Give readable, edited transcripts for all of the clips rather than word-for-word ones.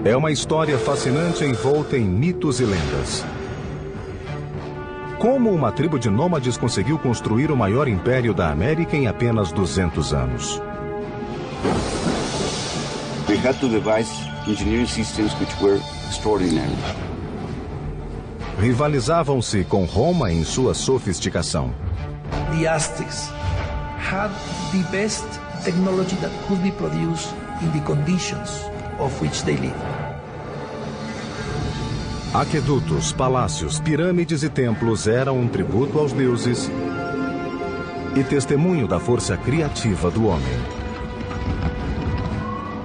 É uma história fascinante envolta em mitos e lendas. Como uma tribo de nômades conseguiu construir o maior império da América em apenas 200 anos? We had to devise engineering systems which were extraordinary. Rivalizavam-se com Roma em sua sofisticação. The Aztecs had the best technology that could be produced in the conditions of which they lived. Aquedutos, palácios, pirâmides e templos eram um tributo aos deuses e testemunho da força criativa do homem.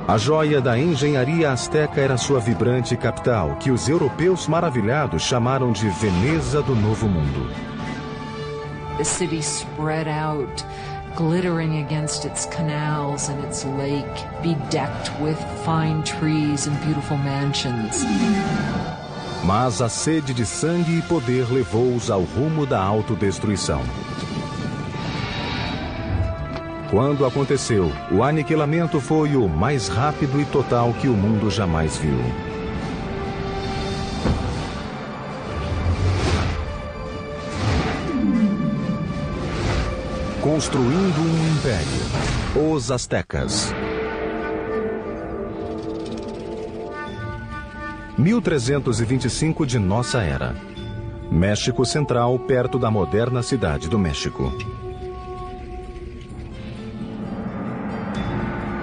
A joia da engenharia asteca era sua vibrante capital, que os europeus maravilhados chamaram de Veneza do Novo Mundo. The city spread out, glittering against its canals and its lake, bedecked with fine trees and beautiful mansions. Mas a sede de sangue e poder levou-os ao rumo da autodestruição. Quando aconteceu, o aniquilamento foi o mais rápido e total que o mundo jamais viu. Construindo um império. Os Aztecas. 1325 de nossa era. México Central, perto da moderna cidade do México.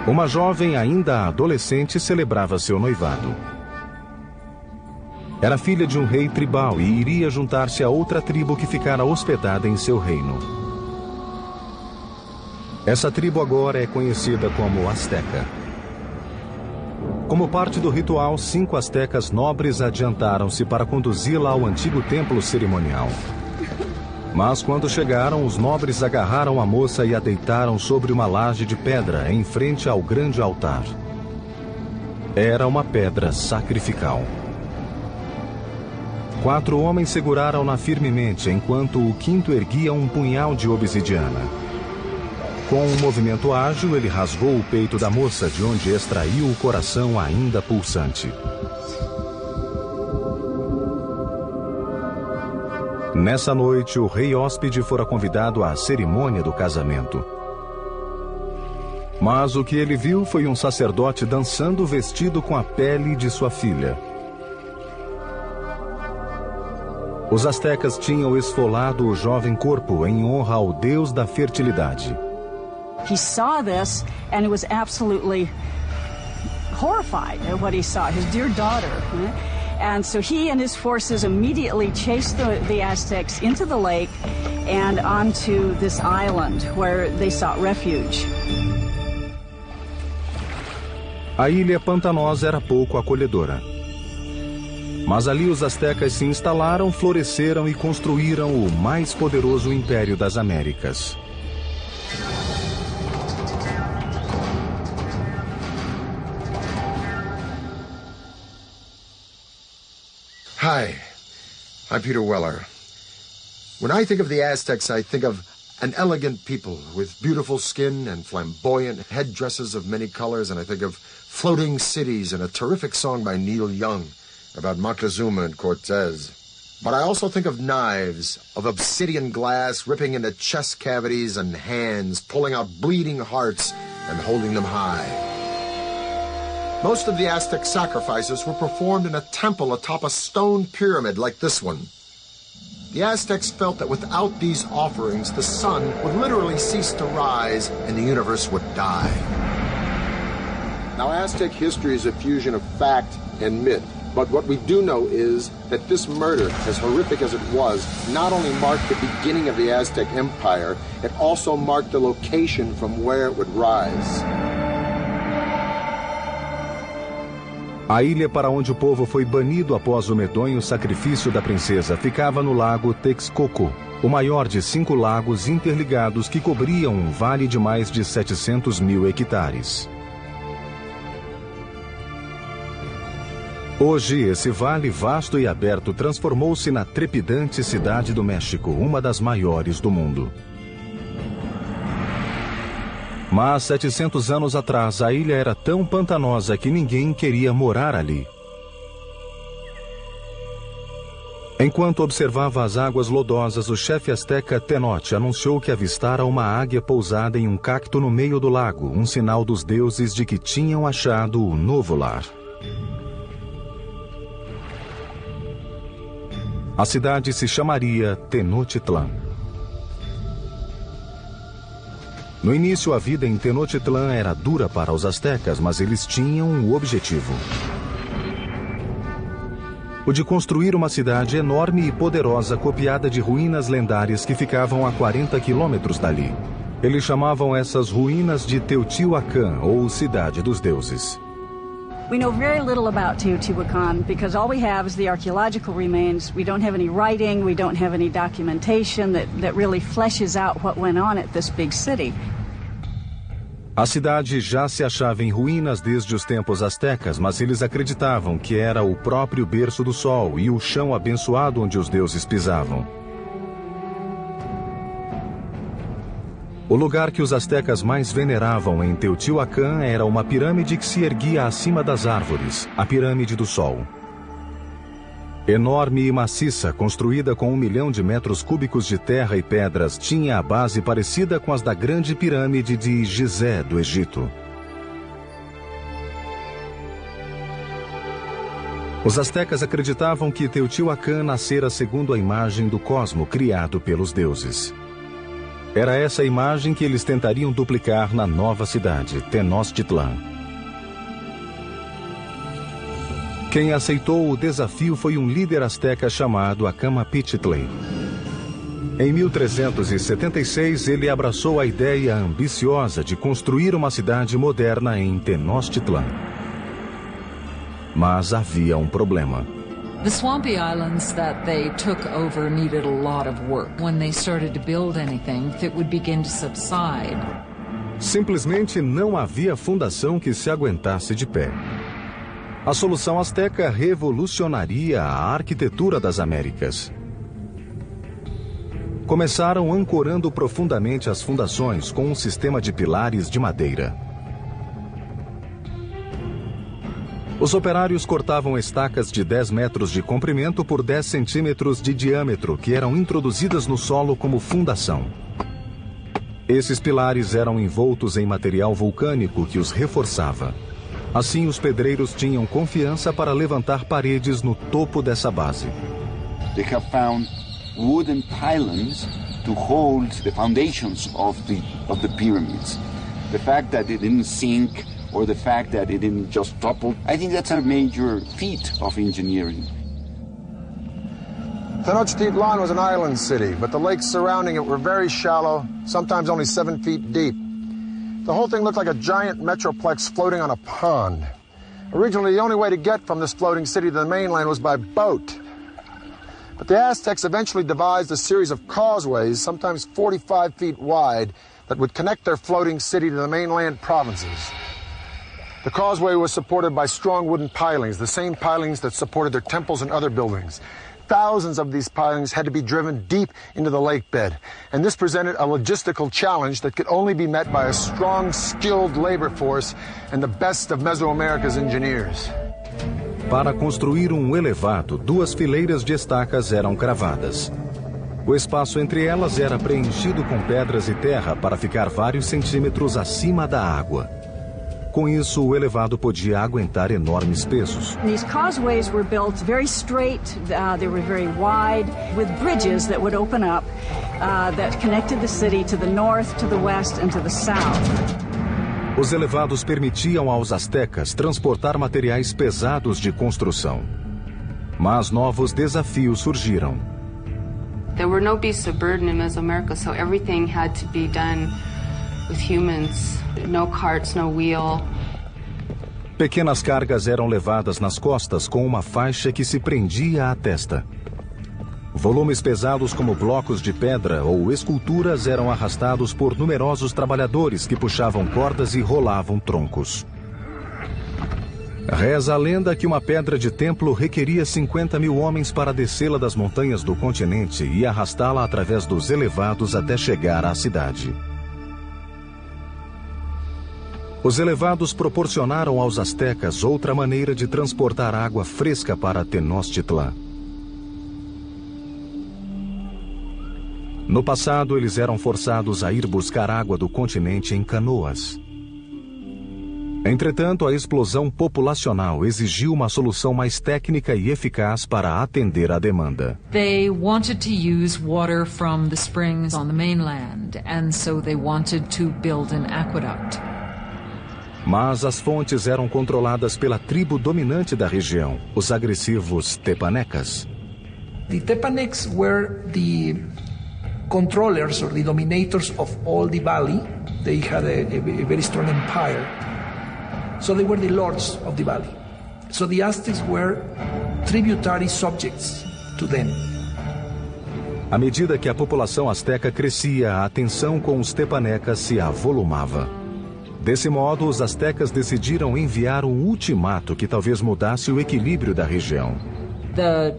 Uma jovem ainda adolescente celebrava seu noivado. Era filha de um rei tribal e iria juntar-se a outra tribo que ficara hospedada em seu reino. Essa tribo agora é conhecida como Azteca. Como parte do ritual, 5 astecas nobres adiantaram-se para conduzi-la ao antigo templo cerimonial. Mas quando chegaram, os nobres agarraram a moça e a deitaram sobre uma laje de pedra em frente ao grande altar. Era uma pedra sacrificial. 4 homens seguraram-na firmemente, enquanto o quinto erguia um punhal de obsidiana. Com um movimento ágil, ele rasgou o peito da moça, de onde extraiu o coração ainda pulsante. Nessa noite, o rei hóspede fora convidado à cerimônia do casamento. Mas o que ele viu foi um sacerdote dançando vestido com a pele de sua filha. Os astecas tinham esfolado o jovem corpo em honra ao deus da fertilidade. He saw this and was absolutely horrified at what he saw, his dear daughter. And so he and his forces immediately chased the Aztecs into the lake and onto this island where they sought refuge. A ilha pantanosa era pouco acolhedora. Mas ali os astecas se instalaram, floresceram e construíram o mais poderoso império das Américas. Hi, I'm Peter Weller. When I think of the Aztecs, I think of an elegant people with beautiful skin and flamboyant headdresses of many colors, and I think of floating cities and a terrific song by Neil Young about Moctezuma and Cortez. But I also think of knives, of obsidian glass ripping into chest cavities and hands, pulling out bleeding hearts and holding them high. Most of the Aztec sacrifices were performed in a temple atop a stone pyramid like this one. The Aztecs felt that without these offerings, the sun would literally cease to rise and the universe would die. Now, Aztec history is a fusion of fact and myth. But what we do know is that this murder, as horrific as it was, not only marked the beginning of the Aztec Empire, it also marked the location from where it would rise. A ilha para onde o povo foi banido após o medonho sacrifício da princesa ficava no lago Texcoco, o maior de 5 lagos interligados que cobriam um vale de mais de 700 mil hectares. Hoje, esse vale vasto e aberto transformou-se na trepidante cidade do México, uma das maiores do mundo. Mas 700 anos atrás, a ilha era tão pantanosa que ninguém queria morar ali. Enquanto observava as águas lodosas, o chefe asteca Tenoch anunciou que avistara uma águia pousada em um cacto no meio do lago, um sinal dos deuses de que tinham achado o novo lar. A cidade se chamaria Tenochtitlan. No início, a vida em Tenochtitlan era dura para os astecas, mas eles tinham um objetivo: o de construir uma cidade enorme e poderosa copiada de ruínas lendárias que ficavam a 40 quilômetros dali. Eles chamavam essas ruínas de Teotihuacan, ou Cidade dos Deuses. We know very little about Teotihuacan because all we have is the archaeological remains. We don't have any writing, we don't have any documentation that really fleshes out what went on at this big city. A cidade já se achava em ruínas desde os tempos astecas, mas eles acreditavam que era o próprio berço do sol e o chão abençoado onde os deuses pisavam. O lugar que os astecas mais veneravam em Teotihuacan era uma pirâmide que se erguia acima das árvores, a Pirâmide do Sol. Enorme e maciça, construída com 1 milhão de metros cúbicos de terra e pedras, tinha a base parecida com as da grande pirâmide de Gizé, do Egito. Os astecas acreditavam que Teotihuacan nascera segundo a imagem do cosmo criado pelos deuses. Era essa imagem que eles tentariam duplicar na nova cidade, Tenochtitlan. Quem aceitou o desafio foi um líder asteca chamado Acamapichtli. Em 1376, ele abraçou a ideia ambiciosa de construir uma cidade moderna em Tenochtitlan. Mas havia um problema. The swampy islands that they took over needed a lot of work. When they started to build anything, it would begin to subside. Simplesmente não havia fundação que se aguentasse de pé. A solução asteca revolucionaria a arquitetura das Américas. Começaram ancorando profundamente as fundações com um sistema de pilares de madeira. Os operários cortavam estacas de 10 metros de comprimento por 10 centímetros de diâmetro, que eram introduzidas no solo como fundação. Esses pilares eram envoltos em material vulcânico que os reforçava. Assim, os pedreiros tinham confiança para levantar paredes no topo dessa base. They have found wooden pylons to hold the foundations of the pyramids. The fact that it didn't sink or the fact that it didn't just topple, I think that's a major feat of engineering. Tenochtitlan was an island city, but the lakes surrounding it were very shallow, sometimes only 7 feet deep. The whole thing looked like a giant metroplex floating on a pond. Originally, the only way to get from this floating city to the mainland was by boat. But the Aztecs eventually devised a series of causeways, sometimes 45 feet wide, that would connect their floating city to the mainland provinces. The causeway was supported by strong wooden pilings, the same pilings that supported their temples and other buildings. Thousands of these pilings had to be driven deep into the lake bed, and this presented a logistical challenge that could only be met by a strong, skilled labor force and the best of Mesoamerica's engineers. Para construir um elevado, 2 fileiras de estacas eram cravadas. O espaço entre elas era preenchido com pedras e terra para ficar vários centímetros acima da água. Com isso, o elevado podia aguentar enormes pesos. These causeways were built very straight, they were very wide, with bridges that would open up that connected the city to the north, to the west, and to the south. Os elevados permitiam aos astecas transportar materiais pesados de construção. Mas novos desafios surgiram. There were no beasts of burden in Mesoamerica, so everything had to be done with humans. No carts, no wheel. Pequenas cargas eram levadas nas costas com uma faixa que se prendia à testa. Volumes pesados como blocos de pedra ou esculturas eram arrastados por numerosos trabalhadores que puxavam cordas e rolavam troncos. Reza a lenda que uma pedra de templo requeria 50 mil homens para descê-la das montanhas do continente e arrastá-la através dos elevados até chegar à cidade. Os elevados proporcionaram aos astecas outra maneira de transportar água fresca para Tenochtitlan. No passado, eles eram forçados a ir buscar água do continente em canoas. Entretanto, a explosão populacional exigiu uma solução mais técnica e eficaz para atender à demanda. They wanted to use water from the springs on the mainland, and so they wanted to build an aqueduct. Mas as fontes eram controladas pela tribo dominante da região, os agressivos Tepanecas. The Tepanecs were the controllers or the dominators of all the valley. They had a very strong empire. So they were the lords of the valley. So the Aztecs were tributary subjects to them. À medida que a população asteca crescia, a tensão com os Tepanecas se avolumava. Desse modo, os astecas decidiram enviar um ultimato que talvez mudasse o equilíbrio da região. The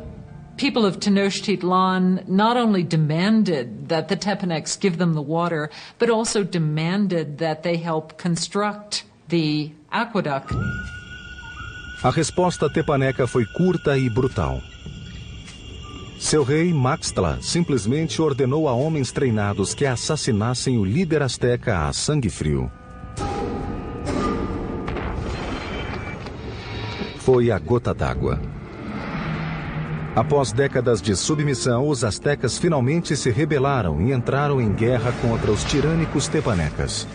people of Tenochtitlan not only demanded that the Tepanecs give them the water, but also demanded that they help construct the aqueduct. A resposta tepaneca foi curta e brutal. Seu rei, Maxtla, simplesmente ordenou a homens treinados que assassinassem o líder asteca a sangue frio. Foi a gota d'água. Após décadas de submissão, os astecas finalmente se rebelaram e entraram em guerra contra os tirânicos tepanecas.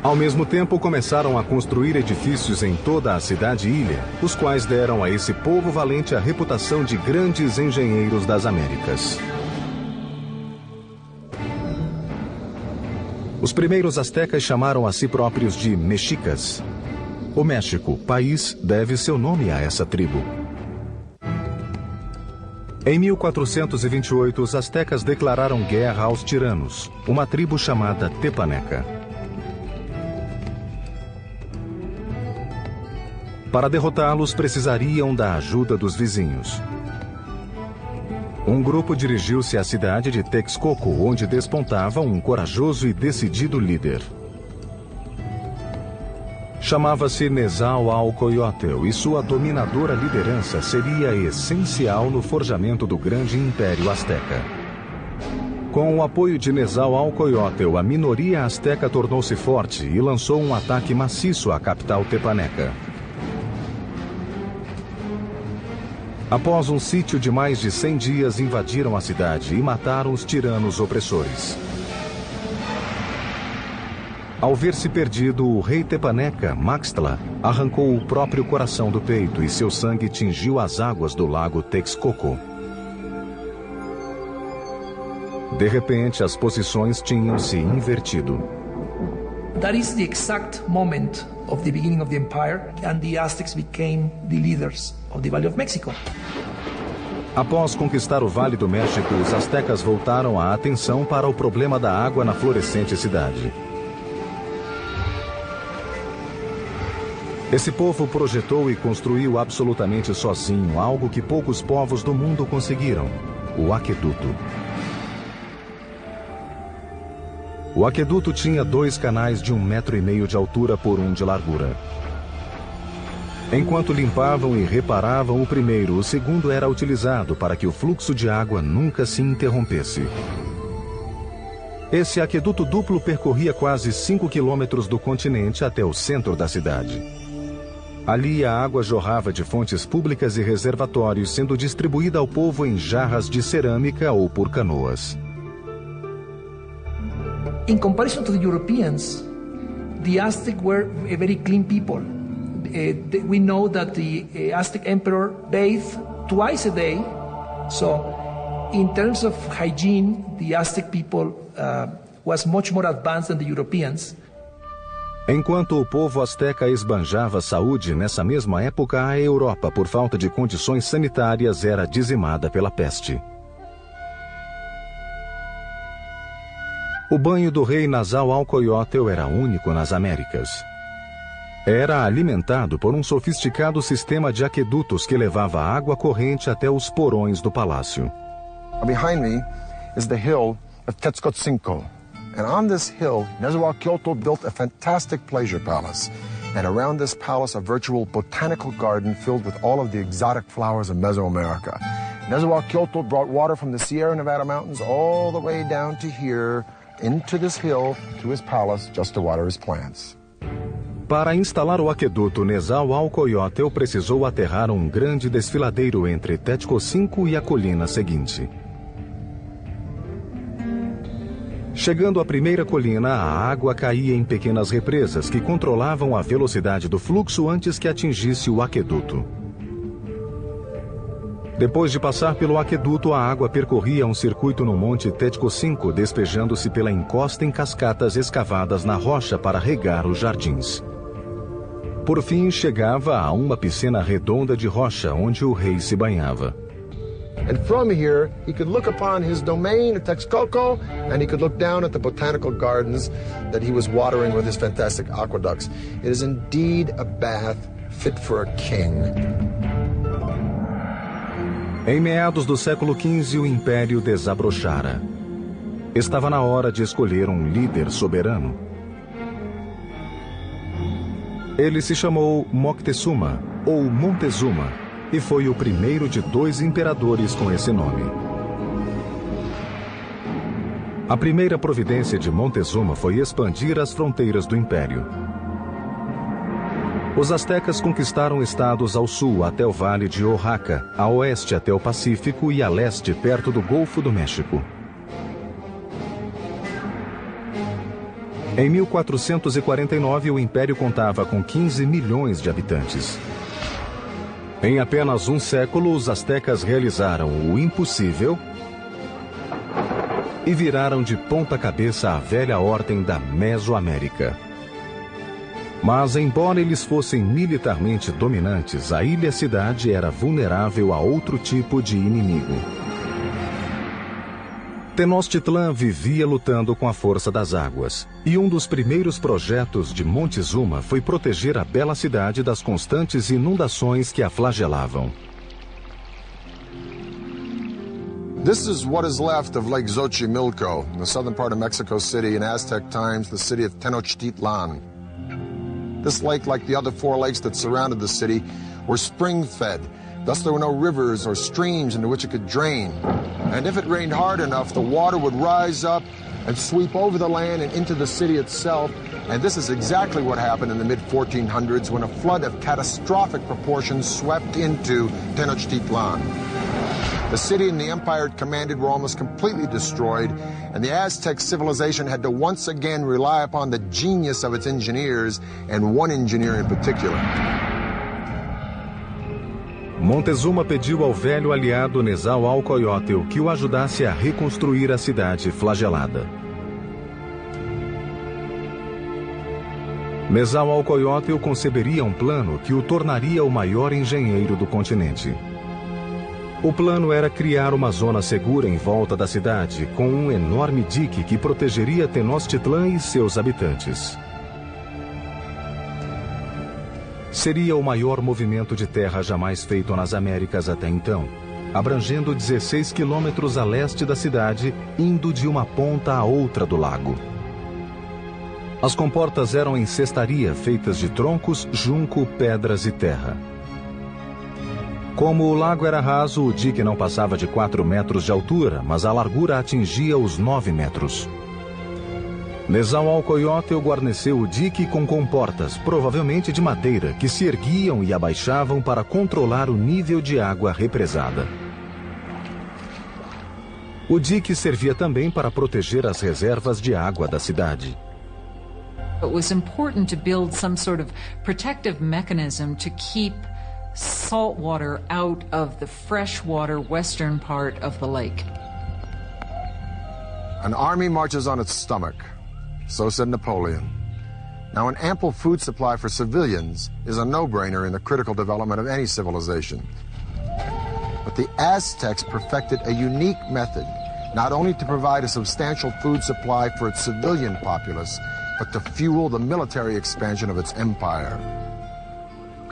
Ao mesmo tempo, começaram a construir edifícios em toda a cidade-ilha, os quais deram a esse povo valente a reputação de grandes engenheiros das Américas. Os primeiros astecas chamaram a si próprios de mexicas. O México, país, deve seu nome a essa tribo. Em 1428, os astecas declararam guerra aos tiranos, uma tribo chamada Tepaneca. Para derrotá-los, precisariam da ajuda dos vizinhos. Um grupo dirigiu-se à cidade de Texcoco, onde despontava um corajoso e decidido líder. Chamava-se Nezahualcóyotl e sua dominadora liderança seria essencial no forjamento do grande império asteca. Com o apoio de Nezahualcóyotl, a minoria asteca tornou-se forte e lançou um ataque maciço à capital tepaneca. Após um sítio de mais de 100 dias, invadiram a cidade e mataram os tiranos opressores. Ao ver-se perdido, o rei tepaneca, Maxtla, arrancou o próprio coração do peito e seu sangue tingiu as águas do lago Texcoco. De repente, as posições tinham se invertido. That is the exact moment of the beginning of the empire, and the Aztecs became the leaders of the Valley of Mexico. Após conquistar o Vale do México, os astecas voltaram a atenção para o problema da água na florescente cidade. Esse povo projetou e construiu absolutamente sozinho algo que poucos povos do mundo conseguiram: o aqueduto. O aqueduto tinha 2 canais de 1,5 metro de altura por 1 de largura. Enquanto limpavam e reparavam o primeiro, o segundo era utilizado para que o fluxo de água nunca se interrompesse. Esse aqueduto duplo percorria quase 5 quilômetros do continente até o centro da cidade. Ali a água jorrava de fontes públicas e reservatórios, sendo distribuída ao povo em jarras de cerâmica ou por canoas. In comparison to the Europeans, the Aztec were a very clean people. We know that the Aztec emperor bathed twice a day. So, in terms of hygiene, the Aztec people was much more advanced than the Europeans. Enquanto o povo asteca esbanjava saúde, nessa mesma época a Europa, por falta de condições sanitárias, era dizimada pela peste. O banho do rei Nezahualcóyotl era único nas Américas. Era alimentado por um sofisticado sistema de aquedutos que levava água corrente até os porões do palácio. Behind me is the hill of Tetzcoatzinco, And on this hill, Nezahualcóyotl built a fantastic pleasure palace. And around this palace, a virtual botanical garden filled with all of the exotic flowers of Mesoamerica. Nezahualcóyotl brought water from the Sierra Nevada mountains all the way down to here, into this hill, to his palace, just to water his plants. Para instalar o aqueduto, Nezahualcóyotl precisou aterrar um grande desfiladeiro entre Tetzcocinco e a colina seguinte. Chegando à primeira colina, a água caía em pequenas represas que controlavam a velocidade do fluxo antes que atingisse o aqueduto. Depois de passar pelo aqueduto, a água percorria um circuito no Monte Tetzcocinco, despejando-se pela encosta em cascatas escavadas na rocha para regar os jardins. Por fim, chegava a uma piscina redonda de rocha, onde o rei se banhava. And from here, he could look upon his domain at Texcoco, and he could look down at the botanical gardens that he was watering with his fantastic aqueducts. It is indeed a bath fit for a king. Em meados do século XV, o Império desabrochara. Estava na hora de escolher um líder soberano. Ele se chamou Moctezuma, ou Montezuma, e foi o primeiro de 2 imperadores com esse nome. A primeira providência de Montezuma foi expandir as fronteiras do Império. Os astecas conquistaram estados ao sul até o Vale de Oaxaca, a oeste até o Pacífico e a leste perto do Golfo do México. Em 1449, o Império contava com 15 milhões de habitantes. Em apenas um século, os astecas realizaram o impossível e viraram de ponta cabeça a velha ordem da Mesoamérica. Mas, embora eles fossem militarmente dominantes, a ilha-cidade era vulnerável a outro tipo de inimigo. Tenochtitlan vivia lutando com a força das águas, e um dos primeiros projetos de Montezuma foi proteger a bela cidade das constantes inundações que a flagelavam. This is what is left of Lake Xochimilco, in the southern part of Mexico City, in Aztec times, the city of Tenochtitlan. This lake, like the other 4 lakes that surrounded the city, were spring-fed. Thus there were no rivers or streams into which it could drain. And if it rained hard enough, the water would rise up and sweep over the land and into the city itself. And this is exactly what happened in the mid-1400s when a flood of catastrophic proportions swept into Tenochtitlan. The city and the empire it commanded were almost completely destroyed, and the Aztec civilization had to once again rely upon the genius of its engineers, and one engineer in particular. Montezuma pediu ao velho aliado Nezahualcóyotl que o ajudasse a reconstruir a cidade flagelada. Nezahualcóyotl conceberia um plano que o tornaria o maior engenheiro do continente. O plano era criar uma zona segura em volta da cidade, com um enorme dique que protegeria Tenochtitlan e seus habitantes. Seria o maior movimento de terra jamais feito nas Américas até então, abrangendo 16 quilômetros a leste da cidade, indo de uma ponta à outra do lago. As comportas eram em cestaria feitas de troncos, junco, pedras e terra. Como o lago era raso, o dique não passava de 4 metros de altura, mas a largura atingia os 9 metros. Nezahualcóyotl guarneceu o dique com comportas, provavelmente de madeira, que se erguiam e abaixavam para controlar o nível de água represada. O dique servia também para proteger as reservas de água da cidade. It was important to build some sort of protective mechanism to keep salt water out of the freshwater western part of the lake. An army marches on its stomach. So said Napoleon. Now, an ample food supply for civilians is a no-brainer in the critical development of any civilization. But the Aztecs perfected a unique method, not only to provide a substantial food supply for its civilian populace, but to fuel the military expansion of its empire.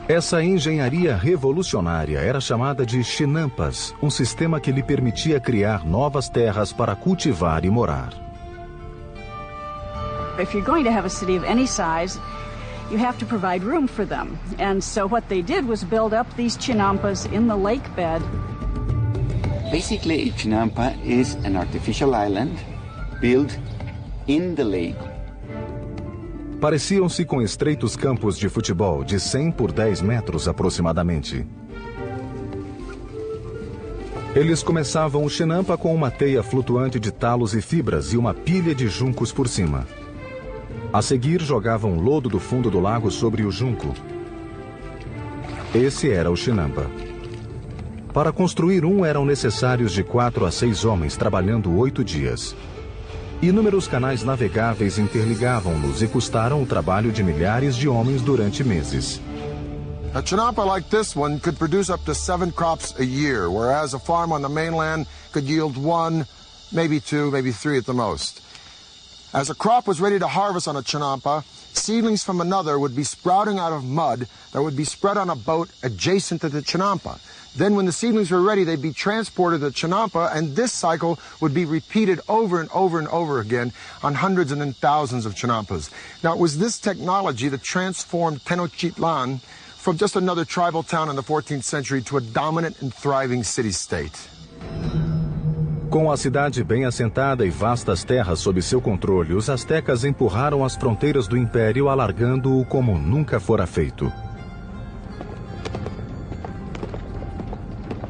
Essa engenharia revolucionária era chamada de chinampas, um sistema que lhe permitia criar novas terras para cultivar e morar. If you're going to have a city of any size, you have to provide room for them. And so what they did was build up these chinampas in the lake bed. Basically, Chinampa is an artificial island built in the lake. Pareciam-se com estreitos campos de futebol de 100 por 10 metros aproximadamente. Eles começavam o chinampa com uma teia flutuante de talos e fibras e uma pilha de juncos por cima. A seguir, jogavam lodo do fundo do lago sobre o junco. Esse era o chinampa. Para construir um, eram necessários de 4 a 6 homens trabalhando 8 dias. Inúmeros canais navegáveis interligavam-nos e custaram o trabalho de milhares de homens durante meses. A chinampa like this one could produce up to 7 crops a year, whereas a farm on the mainland could yield 1, maybe 2, maybe 3 at the most. As a crop was ready to harvest on a chinampa, seedlings from another would be sprouting out of mud that would be spread on a boat adjacent to the chinampa. Then when the seedlings were ready, they'd be transported to Chinampa, and this cycle would be repeated over and over and over again on hundreds and then thousands of Chinampas. Now, it was this technology that transformed Tenochtitlan from just another tribal town in the 14th century to a dominant and thriving city-state. Com a cidade bem assentada e vastas terras sob seu controle, os astecas empurraram as fronteiras do império, alargando-o como nunca fora feito.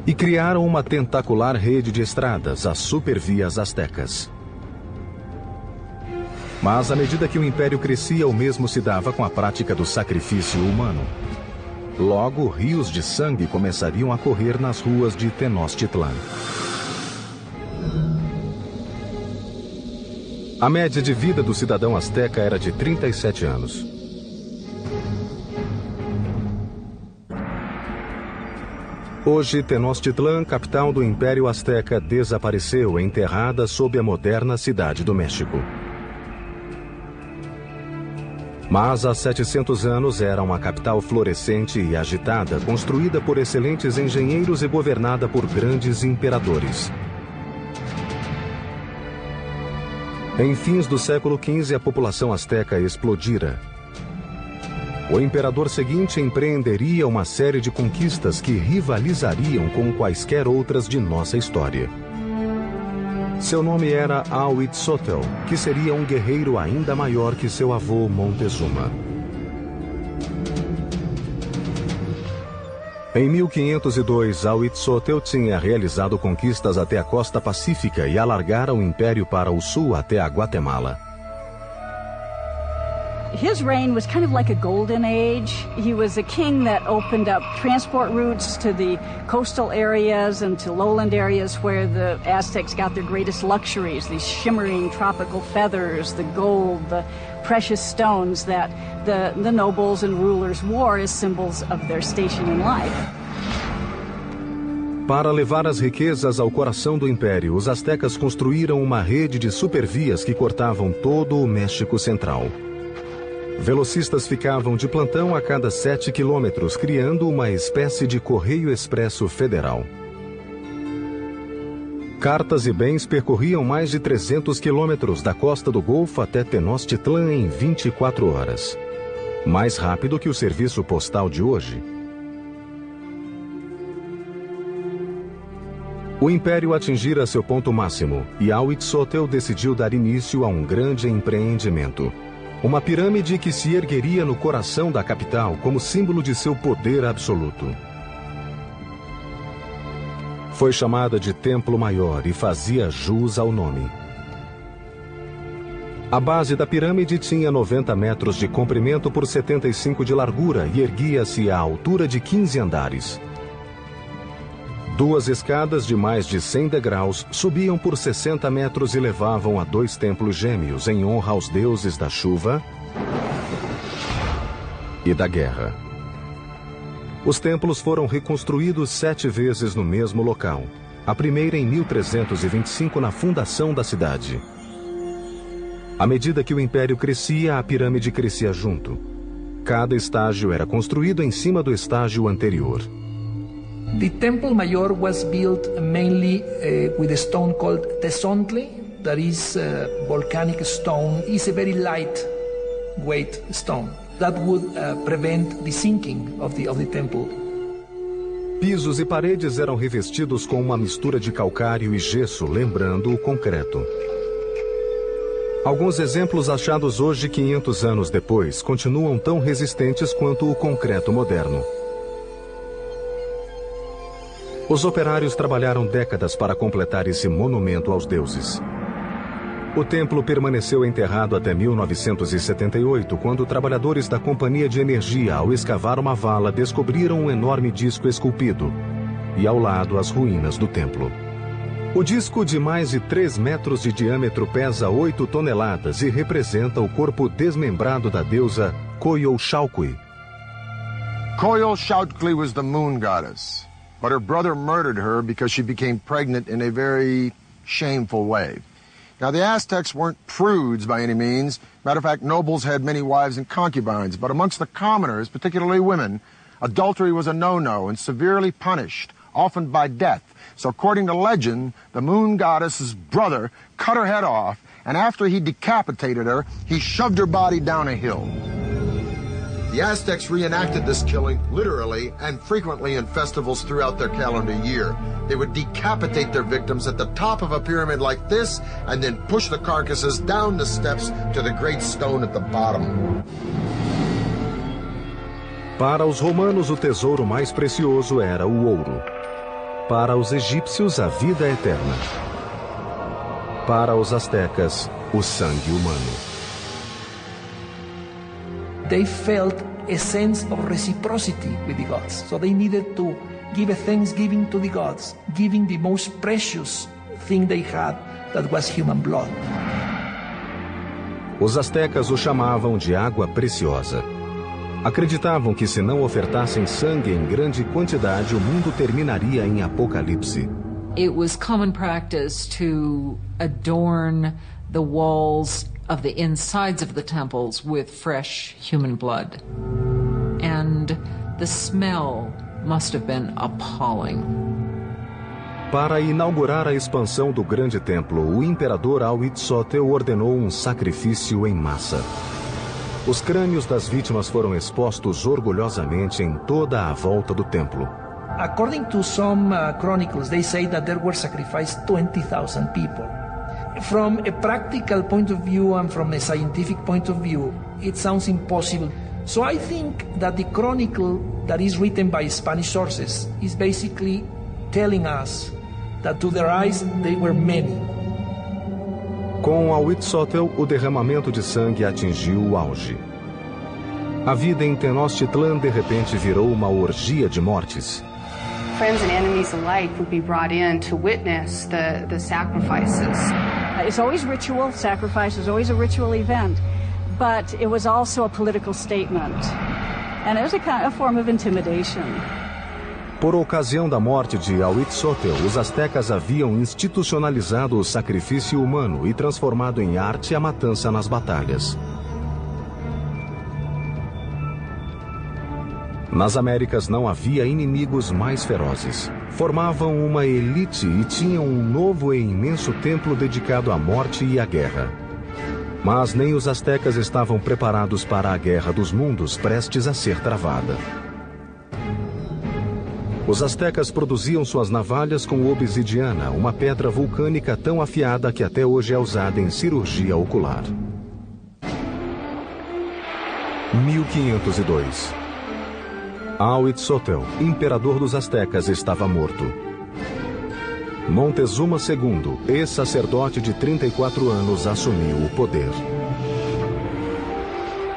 E criaram uma tentacular rede de estradas, as supervias astecas. Mas à medida que o império crescia, o mesmo se dava com a prática do sacrifício humano. Logo, rios de sangue começariam a correr nas ruas de Tenochtitlan. A média de vida do cidadão asteca era de 37 anos. Hoje, Tenochtitlan, capital do Império Azteca, desapareceu, enterrada sob a moderna cidade do México. Mas há 700 anos era uma capital florescente e agitada, construída por excelentes engenheiros e governada por grandes imperadores. Em fins do século XV, a população asteca explodira. O imperador seguinte empreenderia uma série de conquistas que rivalizariam com quaisquer outras de nossa história. Seu nome era Huitzotl, que seria um guerreiro ainda maior que seu avô Montezuma. Em 1502, Huitzotl tinha realizado conquistas até a costa pacífica e alargara o império para o sul até a Guatemala. His reign was kind of like a golden age. He was a king that opened up transport routes to the coastal areas and to lowland areas where the Aztecs got their greatest luxuries, these shimmering tropical feathers, the gold, the precious stones that the nobles and rulers wore as symbols of their station in life. Para levar as riquezas ao coração do império, os astecas construíram uma rede de supervias que cortavam todo o México Central. Velocistas ficavam de plantão a cada 7 quilômetros, criando uma espécie de correio expresso federal. Cartas e bens percorriam mais de 300 quilômetros da costa do Golfo até Tenochtitlan em 24 horas. Mais rápido que o serviço postal de hoje. O império atingira seu ponto máximo e Huitzotl decidiu dar início a um grande empreendimento. Uma pirâmide que se ergueria no coração da capital como símbolo de seu poder absoluto. Foi chamada de Templo Maior e fazia jus ao nome. A base da pirâmide tinha 90 metros de comprimento por 75 de largura e erguia-se à altura de 15 andares. 2 escadas de mais de 100 degraus subiam por 60 metros e levavam a 2 templos gêmeos em honra aos deuses da chuva e da guerra. Os templos foram reconstruídos 7 vezes no mesmo local. A primeira em 1325 na fundação da cidade. À medida que o império crescia, a pirâmide crescia junto. Cada estágio era construído em cima do estágio anterior. The Temple Mayor was built mainly with a stone called Tezontle. that is volcanic stone is a very lightweight stone that would prevent the sinking of the temple. Pisos e paredes eram revestidos com uma mistura de calcário e gesso, lembrando o concreto. Alguns exemplos achados hoje, 500 anos depois, continuam tão resistentes quanto o concreto moderno. Os operários trabalharam décadas para completar esse monumento aos deuses. O templo permaneceu enterrado até 1978, quando trabalhadores da Companhia de Energia, ao escavar uma vala, descobriram um enorme disco esculpido e, ao lado, as ruínas do templo. O disco, de mais de 3 metros de diâmetro, pesa 8 toneladas e representa o corpo desmembrado da deusa Coyolxauhqui. Coyolxauhqui was the moon goddess, but her brother murdered her because she became pregnant in a very shameful way. Now, the Aztecs weren't prudes by any means. Matter of fact, nobles had many wives and concubines, but amongst the commoners, particularly women, adultery was a no-no and severely punished, often by death. So according to legend, the moon goddess's brother cut her head off, and after he decapitated her, he shoved her body down a hill. The Aztecs reenacted this killing literally and frequently in festivals throughout their calendar year. They would decapitate their victims at the top of a pyramid like this and then push the carcasses down the steps to the great stone at the bottom. Para os romanos, o tesouro mais precioso era o ouro. Para os egípcios, a vida eterna. Para os astecas, o sangue humano. They felt a sense of reciprocity with the gods. So they needed to give a thanksgiving to the gods, giving the most precious thing they had, that was human blood. Os astecas o chamavam de água preciosa. Acreditavam que se não ofertassem sangue em grande quantidade, o mundo terminaria em apocalipse. It was common practice to adorn the walls of the insides of the temples with fresh human blood. And the smell must have been appalling. Para inaugurar a expansão do grande templo, o imperador Huitzilopochtli ordenou um sacrifício em massa. Os crânios das vítimas foram expostos orgulhosamente em toda a volta do templo. According to some chronicles, they say that there were sacrificed 20,000 people. From a practical point of view and from a scientific point of view, it sounds impossible. So I think that the chronicle that is written by Spanish sources is basically telling us that to their eyes they were many. Com Huitzilopochtli, o derramamento de sangue atingiu o auge. A vida em Tenochtitlan de repente virou uma orgia de mortes. Friends and enemies alike would be brought in to witness the sacrifices. It's always ritual. Sacrifice is always a ritual event, but it was also a political statement, and it was a form of intimidation. Por ocasião da morte de Huitzilopochtli, os astecas haviam institucionalizado o sacrifício humano e transformado em arte a matança nas batalhas. Nas Américas não havia inimigos mais ferozes. Formavam uma elite e tinham um novo e imenso templo dedicado à morte e à guerra. Mas nem os astecas estavam preparados para a guerra dos mundos prestes a ser travada. Os astecas produziam suas navalhas com obsidiana, uma pedra vulcânica tão afiada que até hoje é usada em cirurgia ocular. 1502. Huitzilopochtli, imperador dos astecas, estava morto. Montezuma II, ex-sacerdote de 34 anos, assumiu o poder.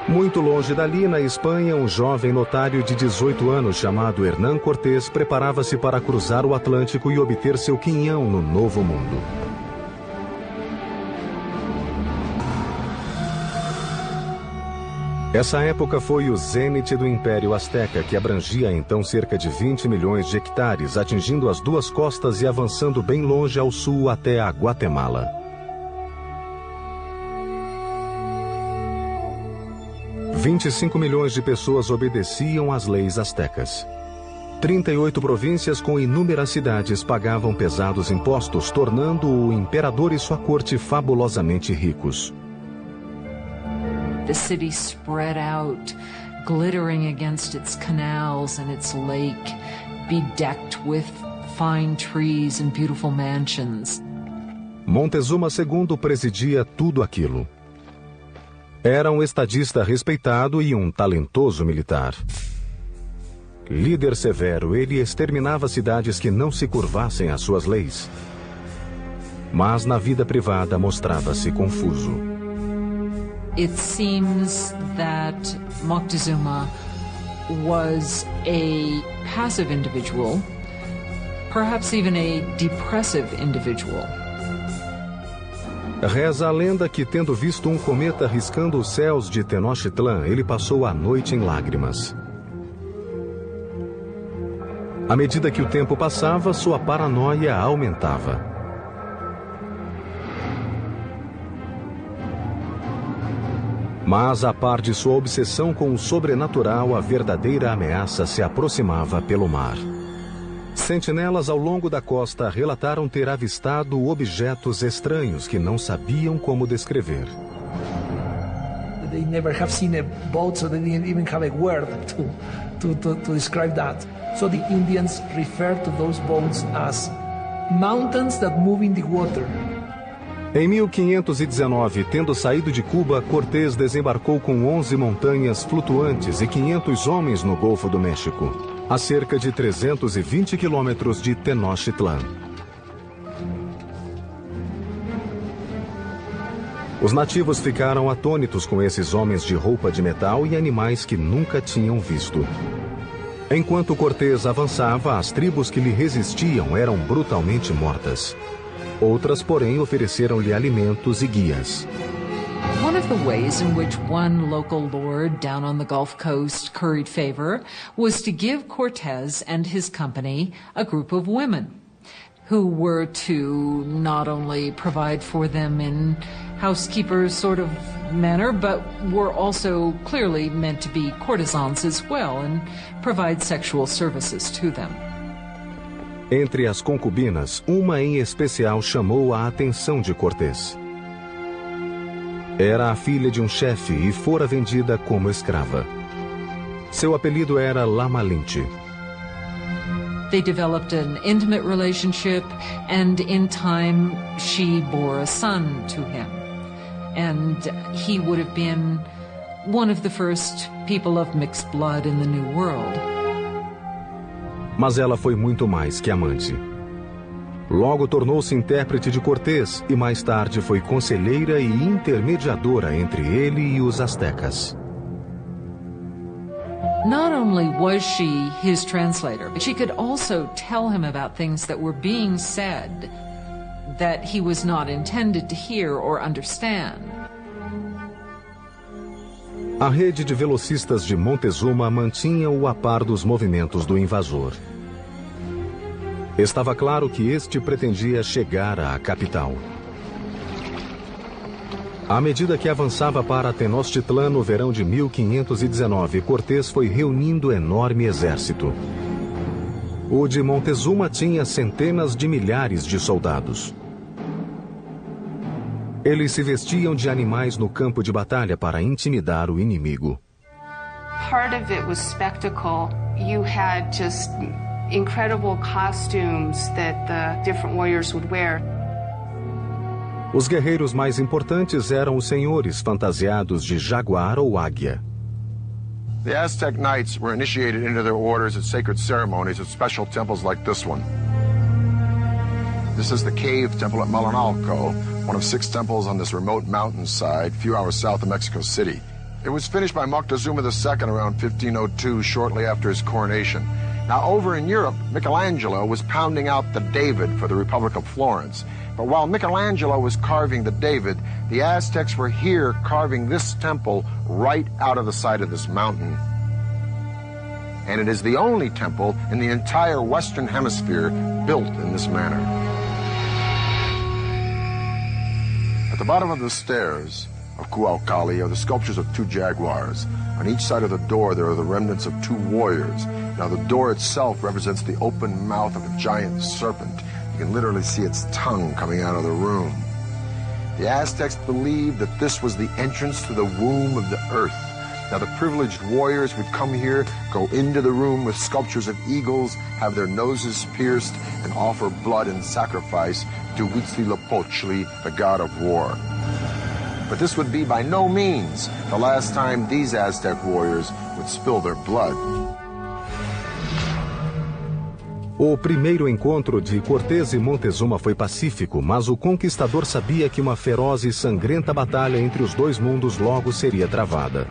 Muito longe dali, na Espanha, um jovem notário de 18 anos chamado Hernán Cortés preparava-se para cruzar o Atlântico e obter seu quinhão no Novo Mundo. Essa época foi o zênite do Império Azteca, que abrangia então cerca de 20 milhões de hectares, atingindo as duas costas e avançando bem longe ao sul até a Guatemala. 25 milhões de pessoas obedeciam às leis astecas. 38 províncias com inúmeras cidades pagavam pesados impostos, tornando o imperador e sua corte fabulosamente ricos. The city spread out, glittering against its canals and its lake, bedecked with fine trees and beautiful mansions. Montezuma II presidia tudo aquilo. Era um estadista respeitado e um talentoso militar. Líder severo, ele exterminava cidades que não se curvassem às suas leis. Mas na vida privada mostrava-se confuso. It seems that Moctezuma was a passive individual, perhaps even a depressive individual. Reza a lenda que, tendo visto um cometa riscando os céus de Tenochtitlan, ele passou a noite em lágrimas. À medida que o tempo passava, sua paranoia aumentava. Mas, a par de sua obsessão com o sobrenatural, a verdadeira ameaça se aproximava pelo mar. Sentinelas ao longo da costa relataram ter avistado objetos estranhos que não sabiam como descrever. They never have seen a boat, so they didn't even have a word to describe that. So the Indians refer to those boats as mountains that move in the water. Em 1519, tendo saído de Cuba, Cortés desembarcou com 11 montanhas flutuantes e 500 homens no Golfo do México, a cerca de 320 quilômetros de Tenochtitlan. Os nativos ficaram atônitos com esses homens de roupa de metal e animais que nunca tinham visto. Enquanto Cortés avançava, as tribos que lhe resistiam eram brutalmente mortas. Outras, porém, ofereceram-lhe alimentos e guias. One of the ways in which one local lord down on the Gulf Coast curried favor was to give Cortés and his company a group of women who were to not only provide for them in housekeepers sort of manner, but were also clearly meant to be courtesans as well and provide sexual services to them. Entre as concubinas, uma em especial chamou a atenção de Cortés. Era a filha de um chefe e fora vendida como escrava. Seu apelido era La Malinche. They developed an intimate relationship, and in time she bore a son to him. And he would have been one of the first people of mixed blood in the New World. Mas ela foi muito mais que amante. Logo tornou-se intérprete de Cortés e mais tarde foi conselheira e intermediadora entre ele e os astecas. Not only was she his translator, but she could also tell him about things that were being said that he was not intended to hear or understand. A rede de velocistas de Montezuma mantinha-o a par dos movimentos do invasor. Estava claro que este pretendia chegar à capital. À medida que avançava para Tenochtitlan no verão de 1519, Cortés foi reunindo enorme exército. O de Montezuma tinha centenas de milhares de soldados. Eles se vestiam de animais no campo de batalha para intimidar o inimigo. Part of it was spectacle. You had just incredible costumes that the different warriors would wear. Os guerreiros mais importantes eram os senhores fantasiados de jaguar ou águia. The Aztec knights were initiated into their orders at sacred ceremonies at special temples like this one. This is the cave temple at Malinalco, one of 6 temples on this remote mountainside, a few hours south of Mexico City. It was finished by Moctezuma II around 1502, shortly after his coronation. Now, over in Europe, Michelangelo was pounding out the David for the Republic of Florence. But while Michelangelo was carving the David, the Aztecs were here carving this temple right out of the side of this mountain. And it is the only temple in the entire Western Hemisphere built in this manner. At the bottom of the stairs of Cuauhtli are the sculptures of two jaguars. On each side of the door, there are the remnants of two warriors. Now, the door itself represents the open mouth of a giant serpent. You can literally see its tongue coming out of the room. The Aztecs believed that this was the entrance to the womb of the earth. Now, the privileged warriors would come here, go into the room with sculptures of eagles, have their noses pierced, and offer blood and sacrifice to Huitzilopochtli, the god of war. But this would be by no means the last time these Aztec warriors would spill their blood. O primeiro encontro de Cortés e Montezuma foi pacífico, mas o conquistador sabia que uma feroz e sangrenta batalha entre os dois mundos logo seria travada.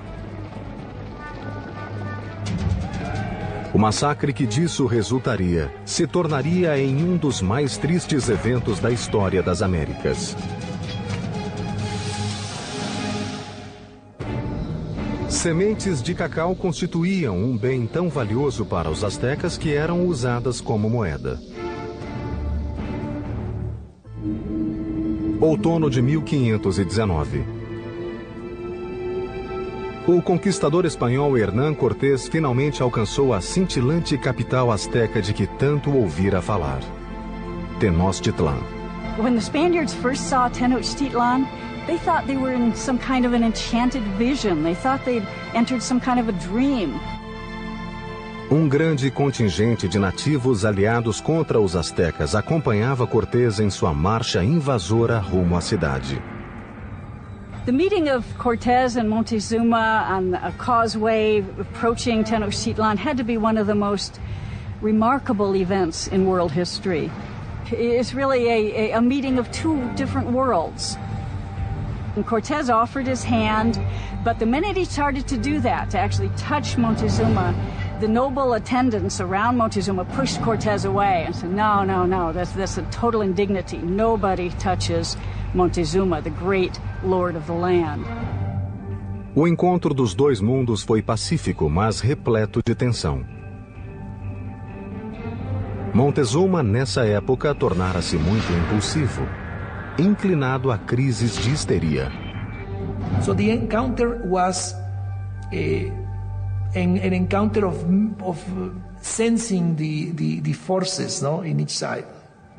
O massacre que disso resultaria se tornaria em um dos mais tristes eventos da história das Américas. Sementes de cacau constituíam um bem tão valioso para os astecas que eram usadas como moeda. Outono de 1519. O conquistador espanhol Hernán Cortés finalmente alcançou a cintilante capital asteca de que tanto ouvira falar, Tenochtitlan. When the Spaniards first saw Tenochtitlan, they thought they were in some kind of an enchanted vision. They thought they'd entered some kind of a dream. Um grande contingente de nativos aliados contra os astecas acompanhava Cortés em sua marcha invasora rumo à cidade. The meeting of Cortés and Montezuma on a causeway approaching Tenochtitlan had to be one of the most remarkable events in world history. It's really a meeting of two different worlds. And Cortés offered his hand, but the minute he started to do that, to actually touch Montezuma, the noble attendants around Montezuma pushed Cortés away and said, no, that's a total indignity. Nobody touches Montezuma, the great lord of the land. O encontro dos dois mundos foi pacífico, mas repleto de tensão. Montezuma, nessa época, tornara-se muito impulsivo, inclinado a crises de histeria. So the encounter was an encounter of sensing the forces, no, in each side.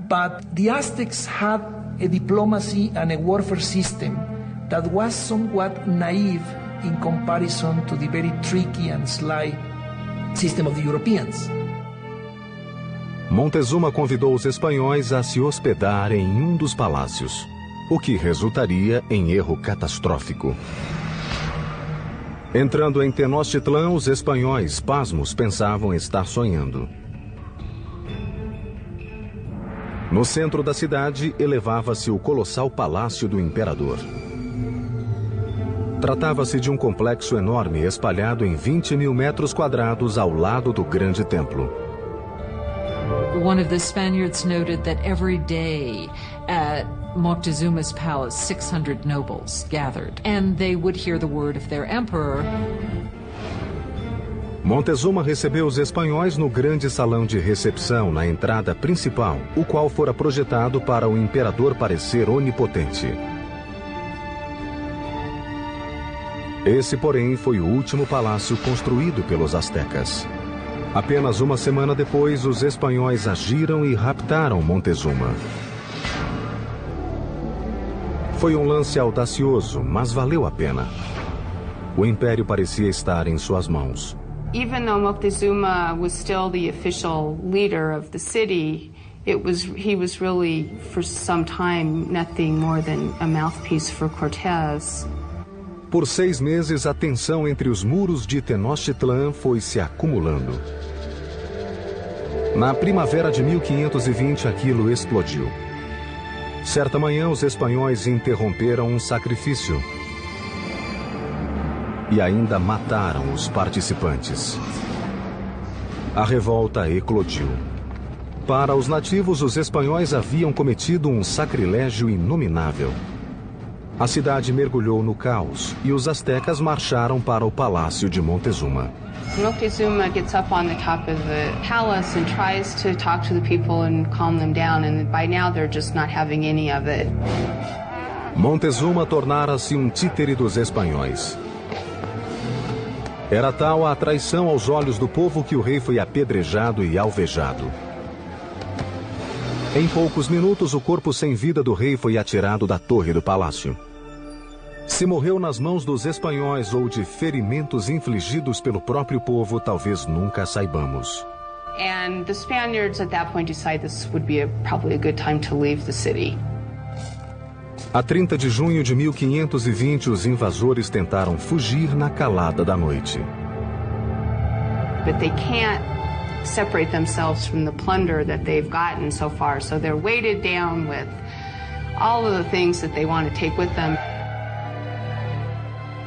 But the Aztecs had a diplomacy and a warfare system that was somewhat naive in comparison to the very tricky and sly system of the Europeans. Montezuma convidou os espanhóis a se hospedar em um dos palácios, o que resultaria em erro catastrófico. Entrando em Tenochtitlan, os espanhóis, pasmos, pensavam estar sonhando. No centro da cidade, elevava-se o colossal Palácio do Imperador. Tratava-se de um complexo enorme espalhado em 20.000 metros quadrados ao lado do grande templo. One of the Spaniards noted that every day at Moctezuma's palace, 600 nobles gathered, and they would hear the word of their emperor. Montezuma recebeu os espanhóis no grande salão de recepção na entrada principal, o qual fora projetado para o imperador parecer onipotente. Esse, porém, foi o último palácio construído pelos astecas. Apenas uma semana depois, os espanhóis agiram e raptaram Montezuma. Foi um lance audacioso, mas valeu a pena. O império parecia estar em suas mãos. Even though Moctezuma was still the official leader of the city, he was really, for some time, nothing more than a mouthpiece for Cortés. Por 6 meses, a tensão entre os muros de Tenochtitlan foi se acumulando. Na primavera de 1520, aquilo explodiu. Certa manhã, os espanhóis interromperam um sacrifício e ainda mataram os participantes. A revolta eclodiu. Para os nativos, os espanhóis haviam cometido um sacrilégio inominável. A cidade mergulhou no caos e os astecas marcharam para o palácio de Montezuma. Moctezuma gets up on the top of the palace and tries to talk to the people and calm them down, and by now they're just not having any of it. Montezuma tornara-se um títere dos espanhóis. Era tal a traição aos olhos do povo que o rei foi apedrejado e alvejado. Em poucos minutos, o corpo sem vida do rei foi atirado da torre do palácio. Se morreu nas mãos dos espanhóis ou de ferimentos infligidos pelo próprio povo, talvez nunca saibamos. And the Spaniards at that point decided this would be probably a good time to leave the city. A 30 de junho de 1520, os invasores tentaram fugir na calada da noite. But they can't separate themselves from the plunder that they've gotten so far, so they're weighted down with all of the things that they want to take with them.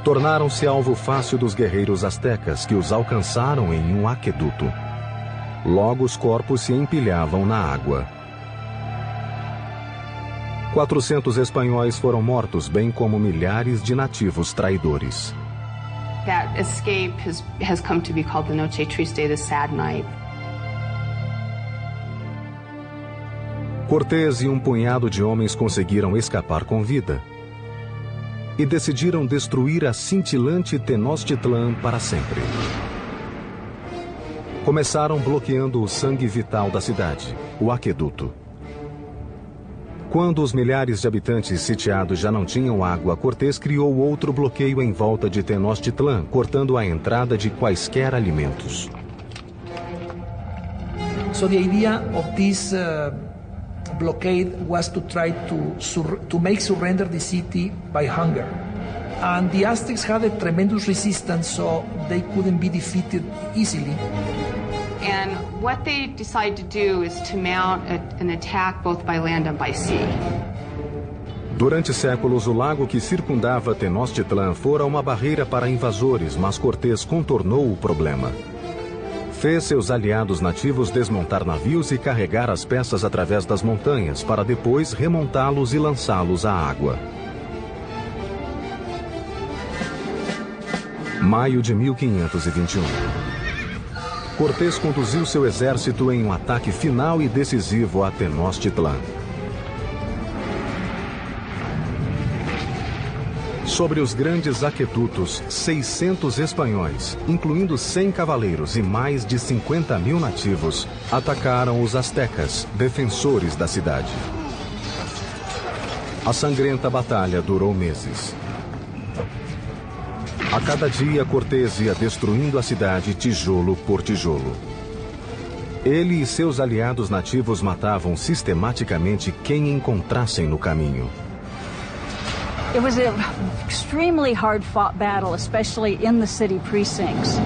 Tornaram-se alvo fácil dos guerreiros astecas, que os alcançaram em um aqueduto. Logo os corpos se empilhavam na água. 400 espanhóis foram mortos, bem como milhares de nativos traidores. That escape has come to be called the Noche Triste, the sad night. Cortés e um punhado de homens conseguiram escapar com vida e decidiram destruir a cintilante Tenochtitlan para sempre. Começaram bloqueando o sangue vital da cidade, o aqueduto. Quando os milhares de habitantes sitiados já não tinham água, Cortés criou outro bloqueio em volta de Tenochtitlan, cortando a entrada de quaisquer alimentos. So the idea of this blockade was to try to make surrender the city by hunger. And the Aztecs had a tremendous resistance, so they couldn't be defeated easily. And what they decide to do is to mount an attack both by land and by sea. Durante séculos, o lago que circundava Tenochtitlan fora uma barreira para invasores, mas Cortés contornou o problema. Fez seus aliados nativos desmontar navios e carregar as peças através das montanhas, para depois remontá-los e lançá-los à água. Maio de 1521. Cortés conduziu seu exército em um ataque final e decisivo a Tenochtitlan. Sobre os grandes aquedutos, 600 espanhóis, incluindo 100 cavaleiros e mais de 50.000 nativos, atacaram os astecas, defensores da cidade. A sangrenta batalha durou meses. A cada dia, Cortés ia destruindo a cidade tijolo por tijolo. Ele e seus aliados nativos matavam sistematicamente quem encontrassem no caminho. It was an extremely hard-fought battle, especially in the city precincts.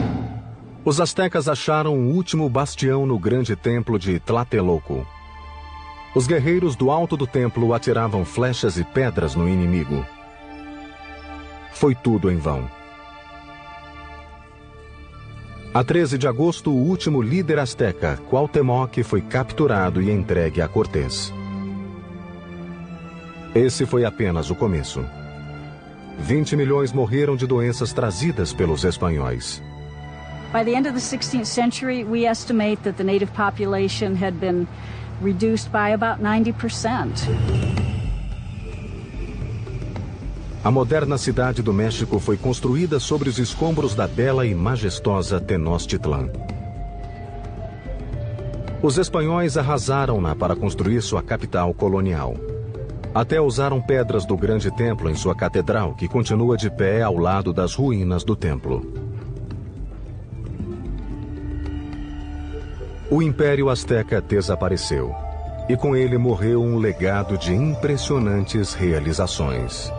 Os astecas acharam um último bastião no grande templo de Tlatelolco. Os guerreiros do alto do templo atiravam flechas e pedras no inimigo. Foi tudo em vão. A 13 de agosto, o último líder asteca, Cuauhtémoc, foi capturado e entregue a Cortés. Esse foi apenas o começo. 20 milhões morreram de doenças trazidas pelos espanhóis. By the end of the 16th century, we estimate that the native population had been reduced by about 90%. A moderna cidade do México foi construída sobre os escombros da bela e majestosa Tenochtitlan. Os espanhóis arrasaram-na para construir sua capital colonial. Até usaram pedras do grande templo em sua catedral, que continua de pé ao lado das ruínas do templo. O Império Azteca desapareceu, e com ele morreu um legado de impressionantes realizações.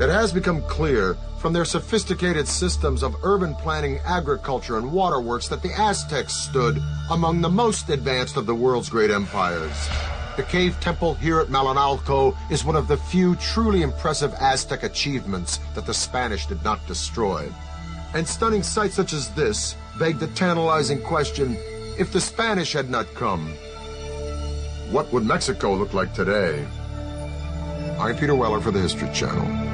It has become clear from their sophisticated systems of urban planning, agriculture, and waterworks that the Aztecs stood among the most advanced of the world's great empires. The cave temple here at Malinalco is one of the few truly impressive Aztec achievements that the Spanish did not destroy. And stunning sights such as this beg the tantalizing question, if the Spanish had not come, what would Mexico look like today? I'm Peter Weller for the History Channel.